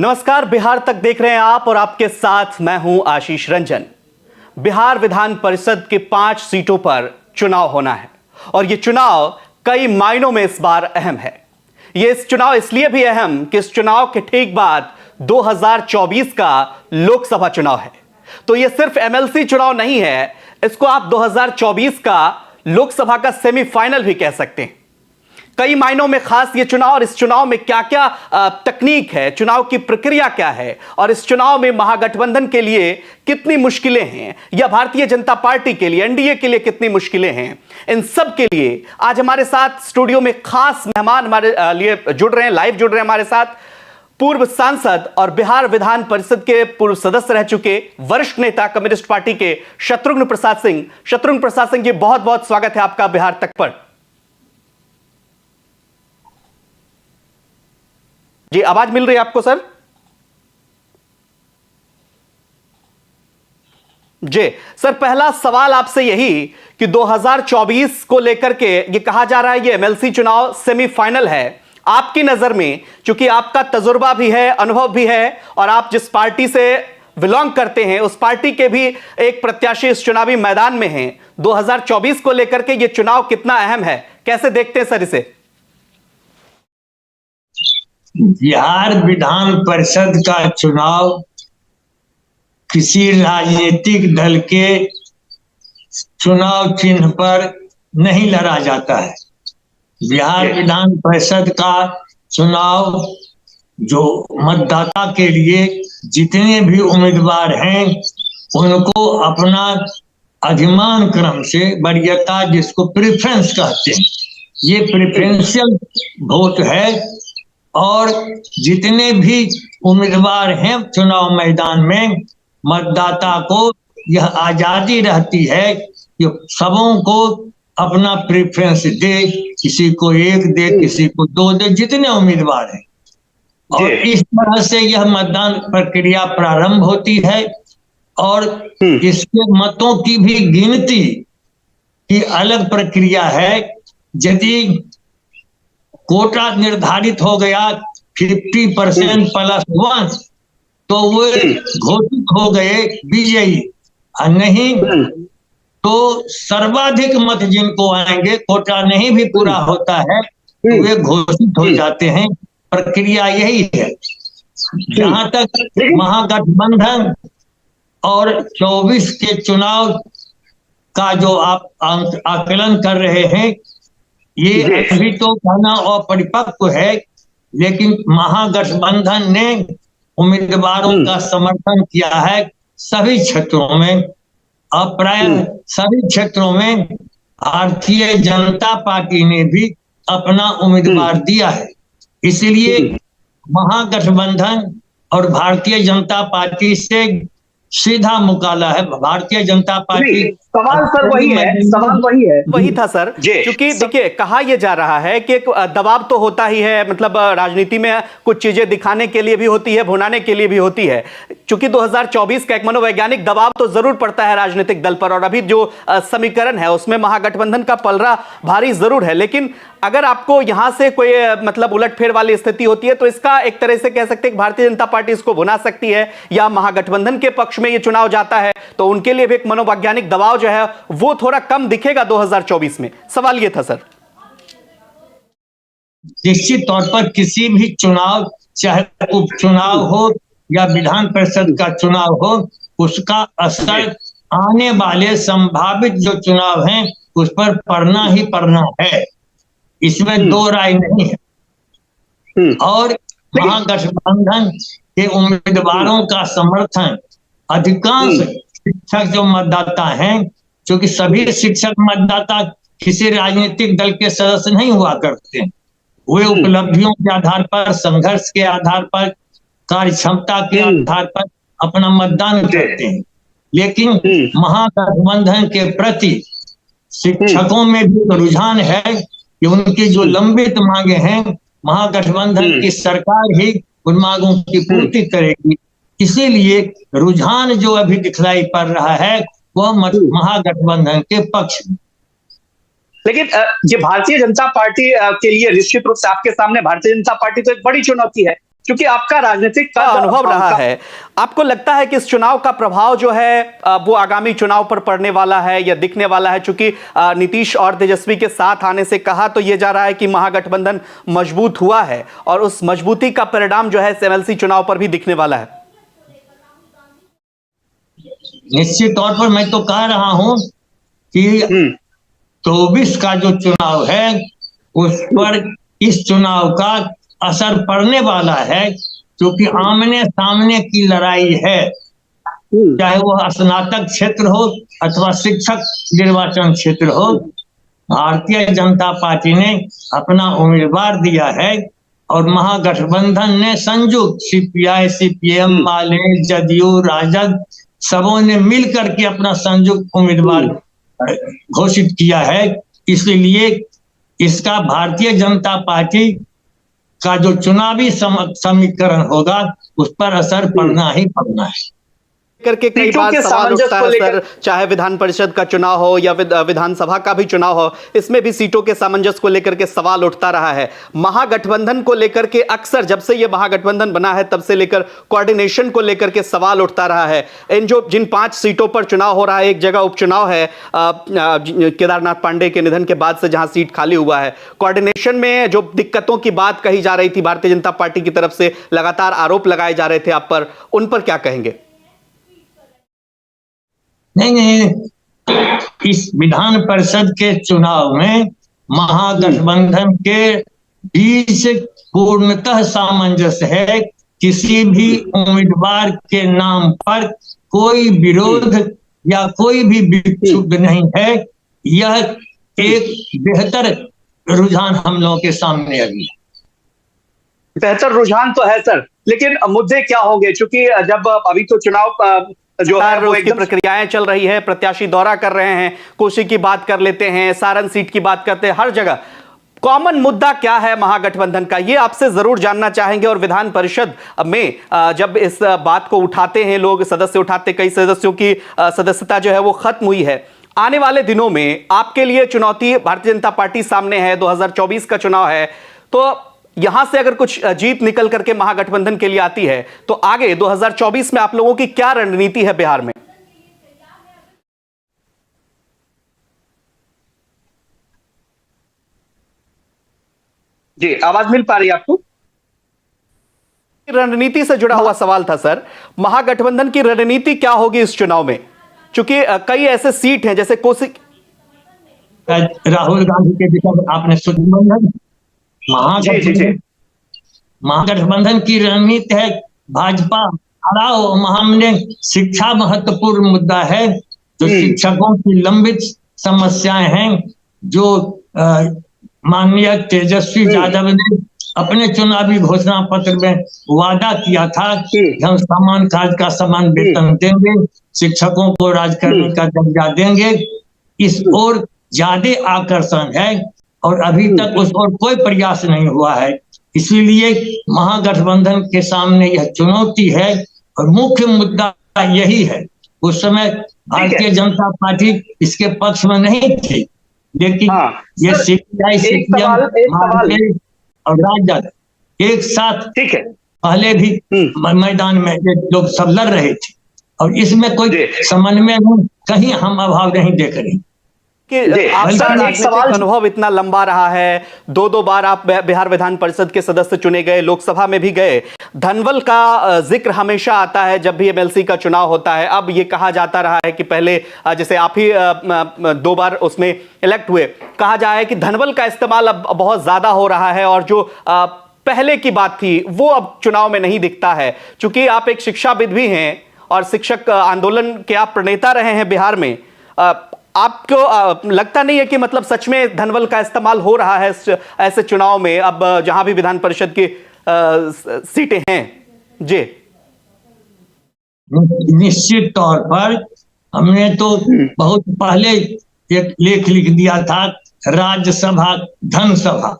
नमस्कार, बिहार तक देख रहे हैं आप और आपके साथ मैं हूं आशीष रंजन। बिहार विधान परिषद के 5 सीटों पर चुनाव होना है और यह चुनाव कई मायनों में इस बार अहम है। यह चुनाव इसलिए भी अहम कि इस चुनाव के ठीक बाद 2024 का लोकसभा चुनाव है। तो यह सिर्फ एमएलसी चुनाव नहीं है, इसको आप 2024 का लोकसभा का सेमीफाइनल भी कह सकते हैं। कई मायनों में खास ये चुनाव और इस चुनाव में क्या क्या तकनीक है, चुनाव की प्रक्रिया क्या है और इस चुनाव में महागठबंधन के लिए कितनी मुश्किलें हैं या भारतीय जनता पार्टी के लिए, एनडीए के लिए कितनी मुश्किलें हैं, इन सब के लिए आज हमारे साथ स्टूडियो में खास मेहमान हमारे लिए जुड़ रहे हैं, लाइव जुड़ रहे हैं हमारे साथ। पूर्व सांसद और बिहार विधान परिषद के पूर्व सदस्य रह चुके वरिष्ठ नेता कम्युनिस्ट पार्टी के शत्रुघ्न प्रसाद सिंह। शत्रुघ्न प्रसाद सिंह जी, बहुत बहुत स्वागत है आपका बिहार तक पर। जी, आवाज मिल रही है आपको सर? जी सर, पहला सवाल आपसे यही कि 2024 को लेकर के ये कहा जा रहा है ये एमएलसी चुनाव सेमीफाइनल है। आपकी नजर में, चूंकि आपका तजुर्बा भी है, अनुभव भी है और आप जिस पार्टी से बिलोंग करते हैं उस पार्टी के भी एक प्रत्याशी इस चुनावी मैदान में हैं, 2024 को लेकर के ये चुनाव कितना अहम है, कैसे देखते हैं सर इसे? बिहार विधान परिषद का चुनाव किसी राजनीतिक दल के चुनाव चिन्ह पर नहीं लड़ा जाता है। बिहार विधान परिषद का चुनाव जो मतदाता के लिए जितने भी उम्मीदवार हैं उनको अपना अधिमान क्रम से वरीयता, जिसको प्रेफरेंस कहते हैं, ये प्रेफरेंशियल वोट है और जितने भी उम्मीदवार हैं चुनाव मैदान में मतदाता को यह आजादी रहती है कि सबों को अपना प्रेफरेंस दे, किसी को 1 दे, किसी को 2 दे, जितने उम्मीदवार हैं। और इस तरह से यह मतदान प्रक्रिया प्रारंभ होती है और इसके मतों की भी गिनती की अलग प्रक्रिया है। यदि कोटा निर्धारित हो गया 50% +1 तो वो घोषित हो गए विजयी, नहीं तो सर्वाधिक मत जिनको आएंगे, कोटा नहीं भी पूरा होता है तो वे घोषित हो जाते हैं। प्रक्रिया यही है। जहां तक महागठबंधन और 24 के चुनाव का जो आप आकलन कर रहे हैं, ये अभी तो कहना अपरिपक्व है, लेकिन महागठबंधन ने उम्मीदवारों का समर्थन किया है सभी क्षेत्रों में। अब प्राय सभी क्षेत्रों में भारतीय जनता पार्टी ने भी अपना उम्मीदवार दिया है। इसलिए महागठबंधन और भारतीय जनता पार्टी से सीधा मुकाबला है। भारतीय जनता पार्टी सवाल सर वही है, वही था सर, क्योंकि देखिए कहा यह जा रहा है कि एक दबाव तो होता ही है, मतलब राजनीति में कुछ चीजें दिखाने के लिए भी होती है, भुनाने के लिए भी होती है। क्योंकि 2024 का एक मनोवैज्ञानिक दबाव तो जरूर पड़ता है राजनीतिक दल पर और अभी जो समीकरण है उसमें महागठबंधन का पलड़ा भारी जरूर है। लेकिन अगर आपको यहां से कोई मतलब उलटफेर वाली स्थिति होती है तो इसका एक तरह से कह सकते हैं कि भारतीय जनता पार्टी इसको भुना सकती है या महागठबंधन के पक्ष में यह चुनाव जाता है तो उनके लिए भी एक मनोवैज्ञानिक दबाव जो है वो थोड़ा कम दिखेगा 2024 में। सवाल ये था सर। निश्चित तौर पर किसी भी चुनाव, चाहे उपचुनाव हो या विधान परिषद का चुनाव हो, उसका असर आने वाले संभावित जो चुनाव हैं उस पर पड़ना ही पड़ना है, इसमें दो राय नहीं है। और महागठबंधन के उम्मीदवारों का समर्थन अधिकांश शिक्षक जो मतदाता हैं, क्योंकि सभी शिक्षक मतदाता किसी राजनीतिक दल के सदस्य नहीं हुआ करते, वे उपलब्धियों के आधार पर, संघर्ष के आधार पर, कार्य क्षमता के आधार पर अपना मतदान करते हैं। लेकिन महागठबंधन के प्रति शिक्षकों में भी रुझान है कि उनकी जो लंबित मांगे हैं महागठबंधन की सरकार ही उन मांगों की पूर्ति करेगी। इसीलिए रुझान जो अभी दिखलाई पड़ रहा है वह महागठबंधन के पक्ष में। लेकिन ये भारतीय जनता पार्टी के लिए निश्चित रूप से आपके सामने भारतीय जनता पार्टी तो एक बड़ी चुनौती है, क्योंकि आपका राजनीतिक अनुभव रहा है, आपको लगता है कि इस चुनाव का प्रभाव जो है वो आगामी चुनाव पर पड़ने वाला है या दिखने वाला है? चूंकि नीतीश और तेजस्वी के साथ आने से कहा तो यह जा रहा है कि महागठबंधन मजबूत हुआ है और उस मजबूती का परिणाम जो है एमएलसी चुनाव पर भी दिखने वाला है। निश्चित तौर पर मैं तो कह रहा हूं कि 24 का जो चुनाव है उस पर इस चुनाव का असर पड़ने वाला है, क्योंकि आमने सामने की लड़ाई है। चाहे वह स्नातक क्षेत्र हो अथवा शिक्षक निर्वाचन क्षेत्र हो, भारतीय जनता पार्टी ने अपना उम्मीदवार दिया है और महागठबंधन ने संयुक्त सीपीआई, सीपीएम, माले, जदयू, राजद सबों ने मिलकर के अपना संयुक्त उम्मीदवार घोषित किया है। इसलिए इसका भारतीय जनता पार्टी का जो चुनावी समीकरण होगा उस पर असर पड़ना ही पड़ना है। करके कई बार सवाल उठता है सर, चाहे विधान परिषद का चुनाव हो या विधानसभा का भी चुनाव हो, इसमें भी सीटों के सामंजस्य को लेकर के सवाल उठता रहा है। महागठबंधन को लेकर के अक्सर जब से ये महागठबंधन बना है तब से लेकर कोऑर्डिनेशन को लेकर के सवाल उठता रहा है। जिन 5 सीटों पर चुनाव हो रहा है, एक जगह उपचुनाव है केदारनाथ पांडे के निधन के बाद से जहां सीट खाली हुआ है, कोऑर्डिनेशन में जो दिक्कतों की बात कही जा रही थी भारतीय जनता पार्टी की तरफ से, लगातार आरोप लगाए जा रहे थे आप पर, उन पर क्या कहेंगे? नहीं, इस विधान परिषद के चुनाव में महागठबंधन के बीच पूर्णतः सामंजस्य है। किसी भी उम्मीदवार के नाम पर कोई विरोध या कोई भी विक्षुब्ध नहीं है। यह एक बेहतर रुझान हम लोगों के सामने अभी है। बेहतर रुझान तो है सर, लेकिन मुद्दे क्या होंगे? क्योंकि जब अभी तो चुनाव जो है वो उसकी प्रक्रियाएं चल रही है, प्रत्याशी दौरा कर रहे हैं, कोसी की बात कर लेते हैं, सारण सीट की बात करते हैं, हर जगह कॉमन मुद्दा क्या है महागठबंधन का, ये आपसे जरूर जानना चाहेंगे। और विधान परिषद में जब इस बात को उठाते हैं लोग, सदस्य उठाते, कई सदस्यों की सदस्यता जो है वो खत्म हुई है। आने वाले दिनों में आपके लिए चुनौती भारतीय जनता पार्टी सामने है, 2024 का चुनाव है, तो यहां से अगर कुछ जीत निकल करके महागठबंधन के लिए आती है तो आगे 2024 में आप लोगों की क्या रणनीति है बिहार में? जी, आवाज मिल पा रही है आपको? रणनीति से जुड़ा हुआ सवाल था सर, महागठबंधन की रणनीति क्या होगी इस चुनाव में? क्योंकि कई ऐसे सीट हैं जैसे कोसी, राहुल गांधी के विषय आपने महागठबंधन की रणनीति है भाजपा हराओ। हमने शिक्षा महत्वपूर्ण मुद्दा है, जो शिक्षकों की लंबित समस्याएं हैं, जो माननीय तेजस्वी यादव ने अपने चुनावी घोषणा पत्र में वादा किया था कि हम समान कार्य का समान वेतन देंगे, शिक्षकों को राजकर्मी का दर्जा देंगे। इस ओर ज्यादा आकर्षण है और अभी तक उस ओर कोई प्रयास नहीं हुआ है। इसीलिए महागठबंधन के सामने यह चुनौती है और मुख्य मुद्दा यही है। उस समय भारतीय जनता पार्टी इसके पक्ष में नहीं थी, लेकिन ये सीपीआई, सीपीएम और राजद एक साथ पहले भी मैदान में लोग सब लड़ रहे थे और इसमें कोई समन्वय कहीं हम अभाव नहीं देख रहे कि आपका राजनीतिक अनुभव इतना लंबा रहा है, 2 बार आप बिहार विधान परिषद के सदस्य चुने गए, लोकसभा में भी गए, धनबल का जिक्र हमेशा आता है जब भी एमएलसी का चुनाव होता है। अब ये कहा जाता रहा है कि पहले जैसे आप ही 2 बार उसमें इलेक्ट हुए, कहा जाए है कि धनबल का इस्तेमाल अब बहुत ज्यादा हो रहा है और जो पहले की बात थी वो अब चुनाव में नहीं दिखता है। चूंकि आप एक शिक्षाविद भी हैं और शिक्षक आंदोलन के आप प्रणेता रहे हैं बिहार में, आपको लगता नहीं है कि मतलब सच में धनबल का इस्तेमाल हो रहा है ऐसे चुनाव में, अब जहां भी विधान परिषद की सीटें हैं? जी, निश्चित तौर पर हमने तो बहुत पहले एक लेख लिख दिया था, राज्यसभा धन सभा,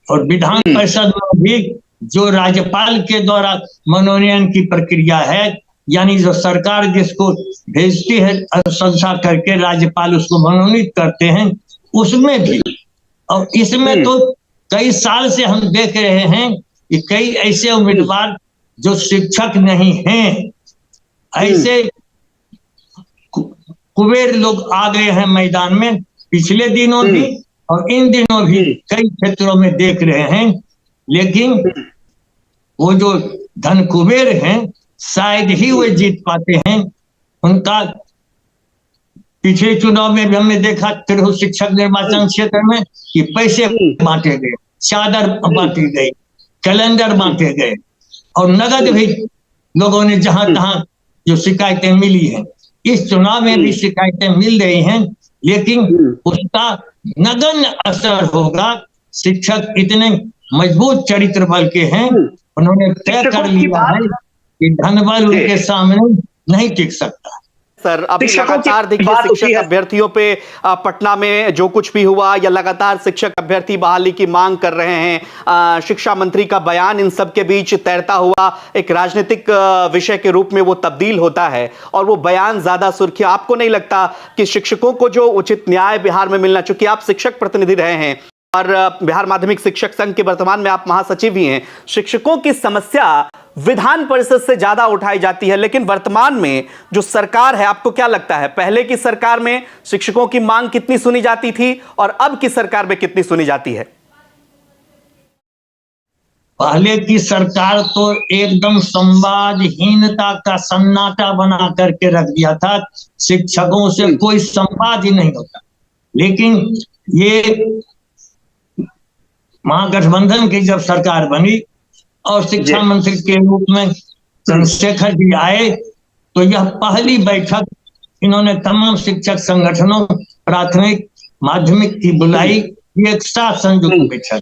और विधान परिषद में भी जो राज्यपाल के द्वारा मनोनयन की प्रक्रिया है, यानी जो सरकार जिसको भेजती है अनुशंसा करके राज्यपाल उसको मनोनीत करते हैं, उसमें भी और इसमें तो कई साल से हम देख रहे हैं कि कई ऐसे उम्मीदवार जो शिक्षक नहीं हैं, ऐसे कुबेर लोग आ गए हैं मैदान में, पिछले दिनों भी और इन दिनों भी कई क्षेत्रों में देख रहे हैं। लेकिन वो जो धन कुबेर हैं शायद ही वे जीत पाते हैं। उनका पिछले चुनाव में भी हमने देखा तिरहुत शिक्षक निर्वाचन क्षेत्र में कि पैसे बांटे गए, चादर बांटी गई, कैलेंडर बांटे गए और नगद भी लोगों ने जहां तहां जो शिकायतें मिली हैं। इस चुनाव में भी शिकायतें मिल रही हैं, लेकिन उसका नगण्य असर होगा। शिक्षक इतने मजबूत चरित्र बल के हैं, उन्होंने तय कर लिया है कि धनबल उनके सामने नहीं टिक सकता। सर अभी लगातार देखिए शिक्षक अभ्यर्थियों पे पटना में जो कुछ भी हुआ या लगातार शिक्षक अभ्यर्थी बहाली की मांग कर रहे हैं, शिक्षा मंत्री का बयान इन सब के बीच तैरता हुआ एक राजनीतिक विषय के रूप में वो तब्दील होता है और वो बयान ज्यादा सुर्खी। आपको नहीं लगता कि शिक्षकों को जो उचित न्याय बिहार में मिलना, चूंकि आप शिक्षक प्रतिनिधि रहे हैं और बिहार माध्यमिक शिक्षक संघ के वर्तमान में आप महासचिव भी हैं, शिक्षकों की समस्या विधान परिषद से ज्यादा उठाई जाती है, लेकिन वर्तमान में जो सरकार है, आपको क्या लगता है पहले की सरकार में शिक्षकों की मांग कितनी सुनी जाती थी और अब की सरकार में कितनी सुनी जाती है? पहले की सरकार तो एकदम संवादहीनता का सन्नाटा बना करके रख दिया था, शिक्षकों से कोई संवाद ही नहीं होता। लेकिन ये महागठबंधन की जब सरकार बनी और शिक्षा मंत्री के रूप में चंद्रशेखर जी आए, तो यह पहली बैठक इन्होंने तमाम शिक्षक संगठनों, प्राथमिक माध्यमिक की बुलाई, एक साथ संयुक्त बैठक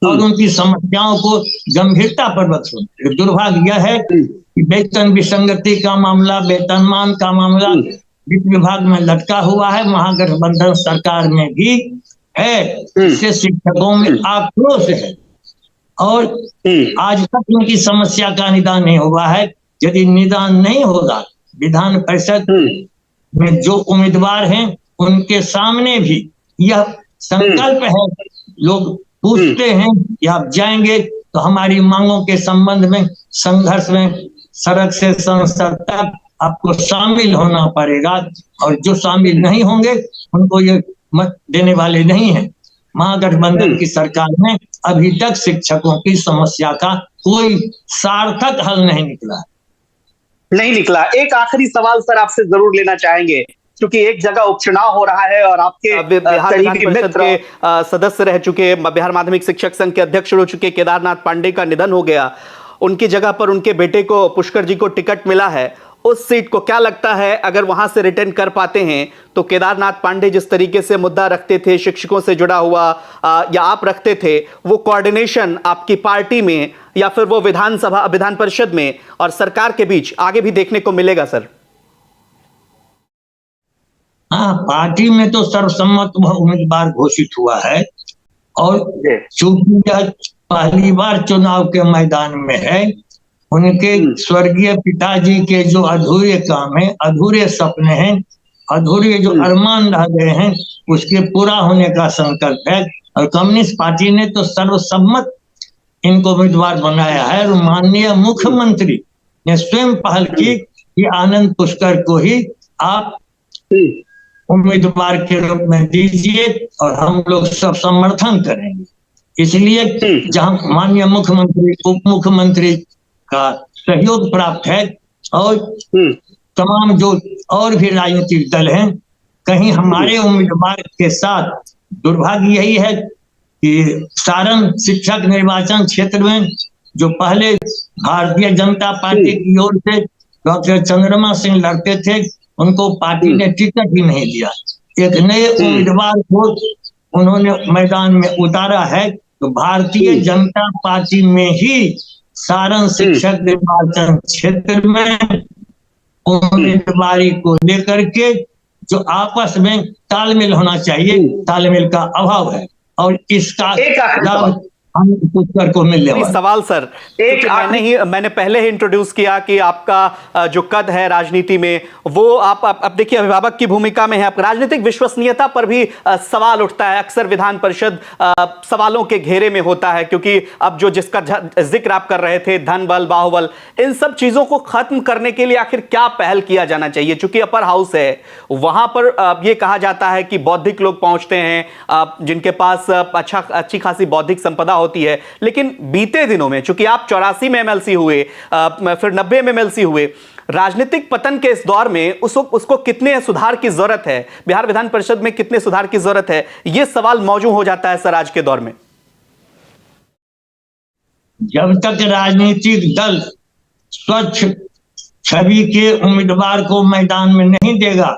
और उनकी समस्याओं को गंभीरता पूर्वक सुने। दुर्भाग्य यह है कि वेतन विसंगति का मामला, वेतनमान का मामला वित्त विभाग में लटका हुआ है, महागठबंधन सरकार में भी है। इससे शिक्षकों में आक्रोश है और आज तक उनकी समस्या का निदान नहीं हुआ है। यदि निदान नहीं होगा, विधान परिषद में जो उम्मीदवार हैं उनके सामने भी यह संकल्प है, लोग पूछते हैं कि आप जाएंगे तो हमारी मांगों के संबंध में संघर्ष में सड़क से संसद तक आपको शामिल होना पड़ेगा, और जो शामिल नहीं होंगे उनको ये मत देने वाले नहीं है। महागठबंधन की सरकार में अभी तक शिक्षकों की समस्या का कोई सार्थक हल नहीं निकला। एक आखिरी सवाल सर आपसे जरूर लेना चाहेंगे, क्योंकि एक जगह उपचुनाव हो रहा है और आपके बिहार विधान परिषद के सदस्य रह चुके, बिहार माध्यमिक शिक्षक संघ के अध्यक्ष हो चुके केदारनाथ पांडे का निधन हो गया, उनकी जगह पर उनके बेटे को पुष्कर जी को टिकट मिला है। उस सीट को क्या लगता है अगर वहां से रिटर्न कर पाते हैं तो केदारनाथ पांडे जिस तरीके से मुद्दा रखते थे शिक्षकों से जुड़ा हुआ, या आप रखते थे, वो कोऑर्डिनेशन आपकी पार्टी में या फिर वो विधान परिषद में और सरकार के बीच आगे भी देखने को मिलेगा सर? हाँ, पार्टी में तो सर्वसम्मत वह उम्मीदवार घोषित हुआ है और चूंकि यह पहली बार चुनाव के मैदान में है, उनके स्वर्गीय पिताजी के जो अधूरे काम है, अधूरे सपने हैं, अधूरे जो अरमान रह गए हैं, उसके पूरा होने का संकल्प है। और कम्युनिस्ट पार्टी ने तो सर्वसम्मत इनको उम्मीदवार बनाया है। माननीय मुख्यमंत्री ने स्वयं पहल की कि आनंद पुष्कर को ही आप उम्मीदवार के रूप में दीजिए और हम लोग सब समर्थन करेंगे। इसलिए जहां माननीय मुख्यमंत्री, उप मुख्यमंत्री का सहयोग प्राप्त है और तमाम जो और भी राजनीतिक दल हैं, कहीं हमारे उम्मीदवार के साथ दुर्भाग्य यही है कि सारण शिक्षक निर्वाचन क्षेत्र में जो पहले भारतीय जनता पार्टी की ओर से डॉक्टर चंद्रमा सिंह लड़ते थे, उनको पार्टी ने टिकट ही नहीं दिया। एक नए उम्मीदवार को उन्होंने मैदान में उतारा है, तो भारतीय जनता पार्टी में ही सारण शिक्षक निर्वाचन क्षेत्र में उम्मीदवारी को लेकर के जो आपस में तालमेल होना चाहिए, तालमेल का अभाव है और इसका लाभ उत्तर को मिलने वाला। सवाल सर, एक मैंने पहले ही इंट्रोड्यूस किया कि आपका जो कद है राजनीति में, वो आप देखिए अभिभावक की भूमिका में है, आप राजनीतिक विश्वसनीयता पर भी सवाल उठता है। अक्सर विधान परिषद सवालों के घेरे में होता है, क्योंकि अब जो जिसका जिक्र आप कर रहे थे, धन बल, बाहुबल, इन सब चीजों को खत्म करने के लिए आखिर क्या पहल किया जाना चाहिए? चूंकि अपर हाउस है, वहां पर यह कहा जाता है कि बौद्धिक लोग पहुंचते हैं जिनके पास अच्छी खासी बौद्धिक संपदा होती है। लेकिन बीते दिनों में, चूंकि आप 84 में एमएलसी हुए, फिर 90 में एमएलसी हुए, राजनीतिक पतन के इस दौर में उसको कितने सुधार की जरूरत है, बिहार विधान परिषद में कितने सुधार की जरूरत है, यह सवाल मौजूद हो जाता है सर आज के दौर में। जब तक राजनीतिक दल स्वच्छ छवि के उम्मीदवार को मैदान में नहीं देगा,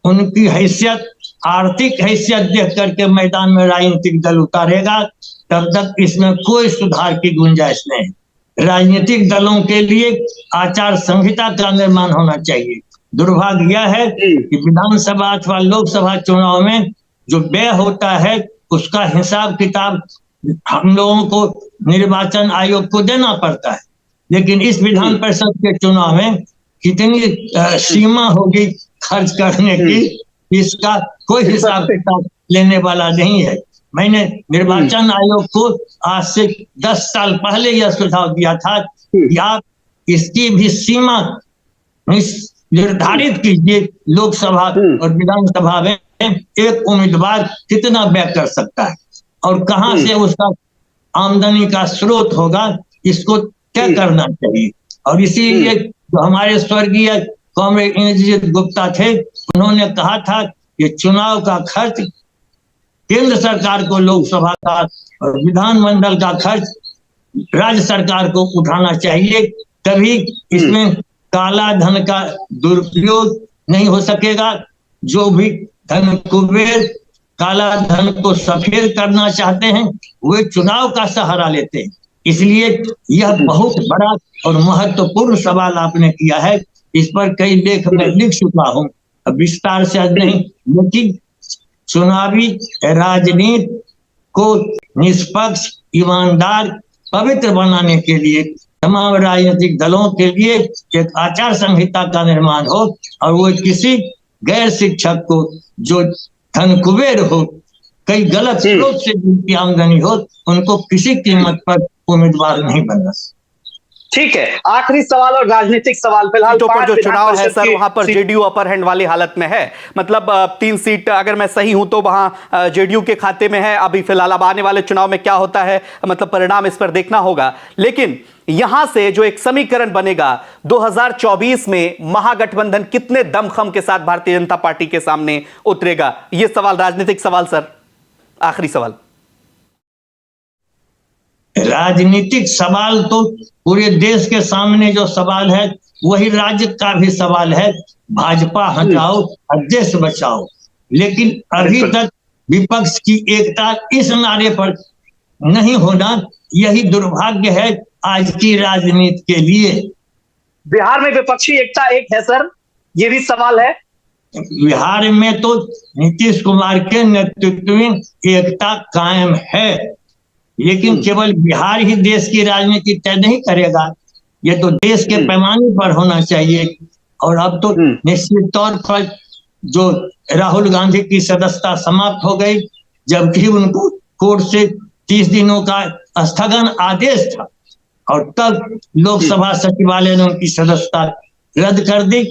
उनकी हैसियत, आर्थिक हैसियत देख करके मैदान में राजनीतिक दल उतारेगा, तब तक इसमें कोई सुधार की गुंजाइश नहीं। राजनीतिक दलों के लिए आचार संहिता का निर्माण होना चाहिए। दुर्भाग्य यह है कि विधानसभा अथवा लोकसभा चुनाव में जो व्यय होता है, उसका हिसाब किताब हम लोगों को निर्वाचन आयोग को देना पड़ता है। लेकिन इस विधान परिषद के चुनाव में कितनी सीमा होगी खर्च करने की, इसका कोई हिसाब किताब लेने वाला नहीं है। मैंने निर्वाचन आयोग को आज से 10 साल पहले यह सुझाव दिया था कि आप इसकी भी सीमा निर्धारित कीजिए, लोकसभा और विधानसभा में एक उम्मीदवार कितना व्यय कर सकता है और कहां से उसका आमदनी का स्रोत होगा, इसको तय करना चाहिए। और इसीलिए जो हमारे स्वर्गीय कॉमरेड इंद्रजीत गुप्ता थे, उन्होंने कहा था कि चुनाव का खर्च केंद्र सरकार को, लोकसभा का और विधानमंडल का खर्च राज्य सरकार को उठाना चाहिए, तभी इसमें काला धन का दुरुपयोग नहीं हो सकेगा। जो भी धन कुबेर काला धन को सफेद करना चाहते हैं, वे चुनाव का सहारा लेते हैं। इसलिए यह बहुत बड़ा और महत्वपूर्ण सवाल आपने किया है। इस पर कई लेख में लिख चुका हूं, विस्तार से आज नहीं, लेकिन चुनावी राजनीति को निष्पक्ष, ईमानदार, पवित्र बनाने के लिए तमाम राजनीतिक दलों के लिए एक आचार संहिता का निर्माण हो और वो किसी गैर शिक्षक को जो धन कुबेर हो, कई गलत स्रोत से जिनकी आमदनी हो, उनको किसी कीमत पर उम्मीदवार नहीं बनना। ठीक है, आखिरी सवाल और राजनीतिक सवाल। फिलहाल तो पर जो चुनाव है सर, वहां पर जेडीयू अपर हैंड वाली हालत में है। मतलब 3 सीट, अगर मैं सही हूं तो वहां जेडीयू के खाते में है अभी फिलहाल। अब आने वाले चुनाव में क्या होता है, मतलब परिणाम इस पर देखना होगा। लेकिन यहां से जो एक समीकरण बनेगा 2024 में, महागठबंधन कितने दमखम के साथ भारतीय जनता पार्टी के सामने उतरेगा, यह सवाल, राजनीतिक सवाल सर, आखिरी सवाल। राजनीतिक सवाल तो पूरे देश के सामने जो सवाल है, वही राज्य का भी सवाल है। भाजपा हटाओ और देश बचाओ। लेकिन अभी तक विपक्ष की एकता इस नारे पर नहीं होना, यही दुर्भाग्य है आज की राजनीति के लिए। बिहार में विपक्षी एकता एक है सर, ये भी सवाल है। बिहार में तो नीतीश कुमार के नेतृत्व में एकता कायम है, लेकिन केवल बिहार ही देश की राजनीति तय नहीं करेगा, ये तो देश के पैमाने पर होना चाहिए। और अब तो निश्चित तौर पर जो राहुल गांधी की सदस्यता समाप्त हो गई, जबकि उनको कोर्ट से 30 दिनों का स्थगन आदेश था, और तब लोकसभा सचिवालय ने उनकी सदस्यता रद्द कर दी।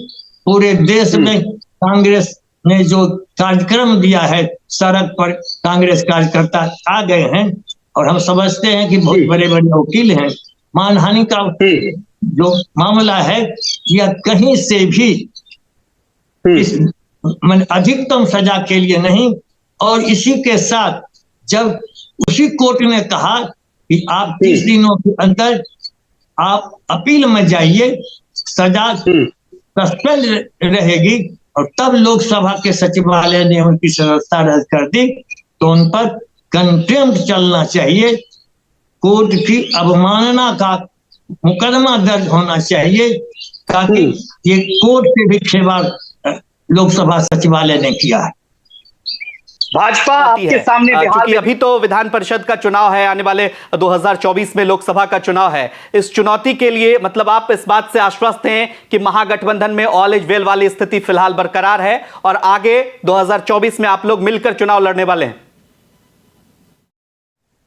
पूरे देश में कांग्रेस ने जो कार्यक्रम दिया है, सड़क पर कांग्रेस कार्यकर्ता आ गए हैं, और हम समझते हैं कि बहुत बड़े बड़े वकील हैं। मानहानि का जो मामला है, यह कहीं से भी इस अधिकतम सजा के लिए नहीं। और इसी के साथ जब उसी कोर्ट ने कहा कि आप 30 दिनों के अंदर आप अपील में जाइए, सजा सस्पेंड रहेगी, और तब लोकसभा के सचिवालय ने उनकी सदस्यता रद्द कर दी, तो उन पर कंटेम्प्ट चलना चाहिए। कोर्ट की अवमानना का मुकदमा दर्ज होना चाहिए, ताकि ये कोर्ट से भी खिलवाड़ लोकसभा सचिवालय ने किया है। भाजपा आपके सामने बिहार क्योंकि में अभी तो विधान परिषद का चुनाव है, आने वाले 2024 में लोकसभा का चुनाव है। इस चुनौती के लिए मतलब आप इस बात से आश्वस्त हैं कि महागठबंधन में ऑल इज वेल वाली स्थिति फिलहाल बरकरार है और आगे 2024 में आप लोग मिलकर चुनाव लड़ने वाले हैं?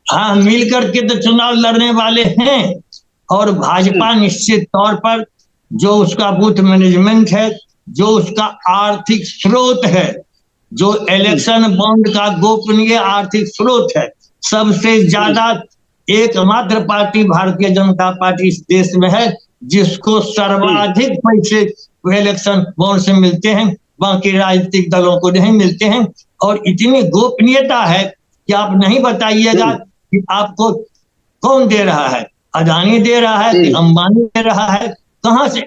हाँ, मिलकर के तो चुनाव लड़ने वाले हैं और भाजपा निश्चित तौर पर जो उसका बूथ मैनेजमेंट है, जो उसका आर्थिक स्रोत है, जो इलेक्शन बॉन्ड का गोपनीय आर्थिक स्रोत है, सबसे ज्यादा एकमात्र पार्टी भारतीय जनता पार्टी इस देश में है जिसको सर्वाधिक पैसे इलेक्शन बॉन्ड से मिलते हैं, बाकी राजनीतिक दलों को नहीं मिलते हैं। और इतनी गोपनीयता है कि आप नहीं बताइएगा कि आपको कौन दे रहा है, अदानी दे रहा है कि अंबानी दे रहा है, कहां से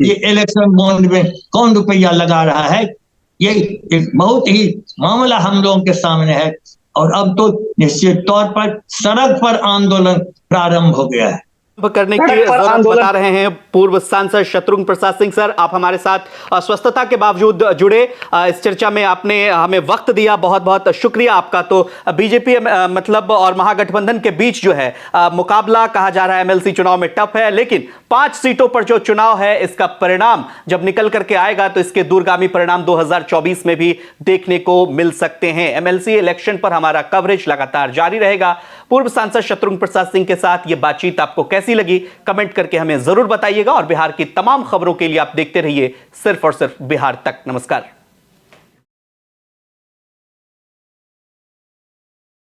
ये इलेक्शन बॉन्ड में कौन रुपया लगा रहा है। ये एक बहुत ही मामला हम लोगों के सामने है और अब तो निश्चित तौर पर सड़क पर आंदोलन प्रारंभ हो गया है। करने की जरूरत बता रहे हैं पूर्व सांसद शत्रुघ्न प्रसाद सिंह सर। आप हमारे साथ अस्वस्थता के बावजूद जुड़े, इस चर्चा में आपने हमें वक्त दिया, बहुत बहुत शुक्रिया आपका। तो बीजेपी मतलब और महागठबंधन के बीच जो है मुकाबला कहा जा रहा है एमएलसी चुनाव में टफ है, लेकिन 5 सीटों पर जो चुनाव है इसका परिणाम जब निकल करके आएगा तो इसके दूरगामी परिणाम 2024 में भी देखने को मिल सकते हैं। एमएलसी इलेक्शन पर हमारा कवरेज लगातार जारी रहेगा। पूर्व सांसद शत्रुघ्न प्रसाद सिंह के साथ यह बातचीत आपको कैसी लगी कमेंट करके हमें जरूर बताइएगा और बिहार की तमाम खबरों के लिए आप देखते रहिए सिर्फ और सिर्फ बिहार तक। नमस्कार।